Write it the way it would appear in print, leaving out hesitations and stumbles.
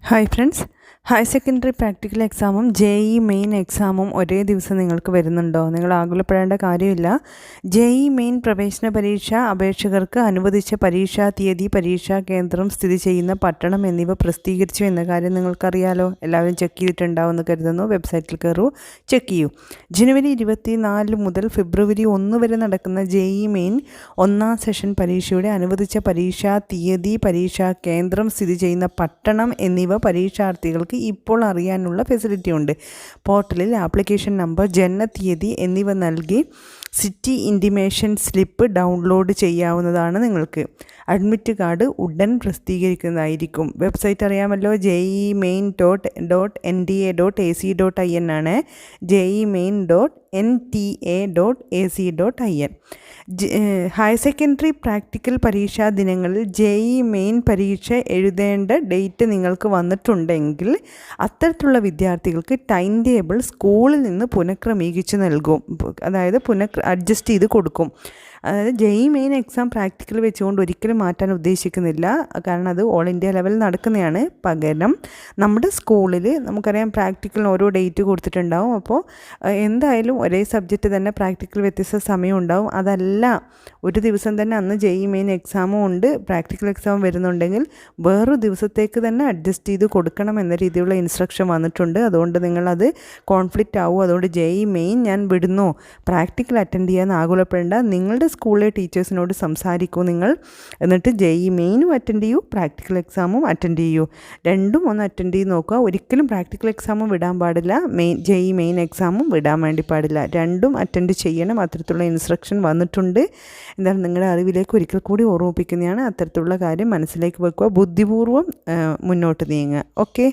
Hi friends, higher secondary practical എക്സാമും JEE main എക്സാമും ഒരേ ദിവസം നിങ്ങൾക്ക് വരുന്നുണ്ടോ? നിങ്ങൾ ആകുലപ്പെടേണ്ട കാര്യമില്ല. JEE മെയിൻ പ്രവേശന പരീക്ഷ അപേക്ഷകർക്ക് അനുവദിച്ച പരീക്ഷാ തീയതി, പരീക്ഷാ കേന്ദ്രം, സ്ഥിതി ചെയ്യുന്ന പട്ടണം എന്നിവ പ്രസിദ്ധീകരിച്ചു എന്ന കാര്യം നിങ്ങൾക്കറിയാലോ. എല്ലാവരും ചെക്ക് ചെയ്തിട്ടുണ്ടാവുമെന്ന് കരുതുന്നു. വെബ്സൈറ്റിൽ കയറൂ, ചെക്ക് ചെയ്യൂ. ജനുവരി 24 മുതൽ ഫെബ്രുവരി 1 വരെ നടക്കുന്ന JEE മെയിൻ ഒന്നാം സെഷൻ പരീക്ഷയുടെ അനുവദിച്ച പരീക്ഷാ തീയതി, പരീക്ഷാ കേന്ദ്രം, സ്ഥിതി ചെയ്യുന്ന പട്ടണം എന്നിവ പരീക്ഷാർത്ഥികൾക്ക് ഇപ്പോൾ അറിയാനുള്ള ഫെസിലിറ്റി ഉണ്ട്. പോർട്ടലിൽ ആപ്ലിക്കേഷൻ നമ്പർ, ജനനത്തീയതി എന്നിവ നൽകി സിറ്റി ഇൻറ്റിമേഷൻ സ്ലിപ്പ് ഡൗൺലോഡ് ചെയ്യാവുന്നതാണ്. നിങ്ങൾക്ക് അഡ്മിറ്റ് കാർഡ് ഉടൻ പ്രസിദ്ധീകരിക്കുന്നതായിരിക്കും. വെബ്സൈറ്റ് അറിയാമല്ലോ, JEEmain.nta.ac.in ആണ്. JEEmain.nta.ac.in. ഹയർ സെക്കൻഡറി പ്രാക്ടിക്കൽ പരീക്ഷാ ദിനങ്ങളിൽ JEE മെയിൻ പരീക്ഷ എഴുതേണ്ട ഡേറ്റ് നിങ്ങൾക്ക് വന്നിട്ടുണ്ടെങ്കിൽ അത്തരത്തിലുള്ള വിദ്യാർത്ഥികൾക്ക് ടൈം ടേബിൾ സ്കൂളിൽ നിന്ന് പുനഃക്രമീകരിച്ച് നൽകും. അതായത് അഡ്ജസ്റ്റ് ചെയ്ത് കൊടുക്കും. അതായത് JEE മെയിൻ എക്സാം പ്രാക്ടിക്കൽ വെച്ചുകൊണ്ട് ഒരിക്കലും മാറ്റാൻ ഉദ്ദേശിക്കുന്നില്ല. കാരണം അത് ഓൾ ഇന്ത്യ ലെവലിൽ നടക്കുന്നതാണ്. പകരം നമ്മുടെ സ്കൂളിൽ നമുക്കറിയാം പ്രാക്ടിക്കലിന് ഓരോ ഡേറ്റ് കൊടുത്തിട്ടുണ്ടാവും. അപ്പോൾ എന്തായാലും ഒരേ സബ്ജക്റ്റ് തന്നെ പ്രാക്ടിക്കൽ വ്യത്യസ്ത സമയം ഉണ്ടാവും. അതല്ല ഒരു ദിവസം തന്നെ അന്ന് JEE മെയിൻ എക്സാമും ഉണ്ട്, പ്രാക്ടിക്കൽ എക്സാം വരുന്നുണ്ടെങ്കിൽ വേറൊരു ദിവസത്തേക്ക് തന്നെ അഡ്ജസ്റ്റ് ചെയ്ത് കൊടുക്കണം എന്ന രീതിയിലുള്ള ഇൻസ്ട്രക്ഷൻ വന്നിട്ടുണ്ട്. അതുകൊണ്ട് നിങ്ങളത് കോൺഫ്ലിക്റ്റ് ആവും. അതുകൊണ്ട് JEE മെയിൻ ഞാൻ വിടുന്നു, പ്രാക്ടിക്കൽ അറ്റൻഡ് ചെയ്യാൻ ആകുലപ്പെടേണ്ട. നിങ്ങളുടെ സ്കൂളിലെ ടീച്ചേഴ്സിനോട് സംസാരിക്കൂ നിങ്ങൾ. എന്നിട്ട് JEE മെയിനും അറ്റൻഡ് ചെയ്യൂ, പ്രാക്ടിക്കൽ എക്സാമും അറ്റൻഡ് ചെയ്യൂ. രണ്ടും ഒന്ന് അറ്റൻഡ് ചെയ്ത് നോക്കുക. ഒരിക്കലും പ്രാക്ടിക്കൽ എക്സാമും വിടാൻ പാടില്ല, JEE മെയിൻ എക്സാമും വിടാൻ വേണ്ടി പാടില്ല. രണ്ടും അറ്റൻഡ് ചെയ്യണം. അത്തരത്തിലുള്ള ഇൻസ്ട്രക്ഷൻ വന്നിട്ടുണ്ട്. എന്തായാലും നിങ്ങളുടെ അറിവിലേക്ക് ഒരിക്കൽ കൂടി ഓർമ്മിപ്പിക്കുന്നതാണ്. അത്തരത്തിലുള്ള കാര്യം മനസ്സിലേക്ക് വെക്കുക. ബുദ്ധിപൂർവ്വം മുന്നോട്ട് നീങ്ങുക. ഓക്കെ.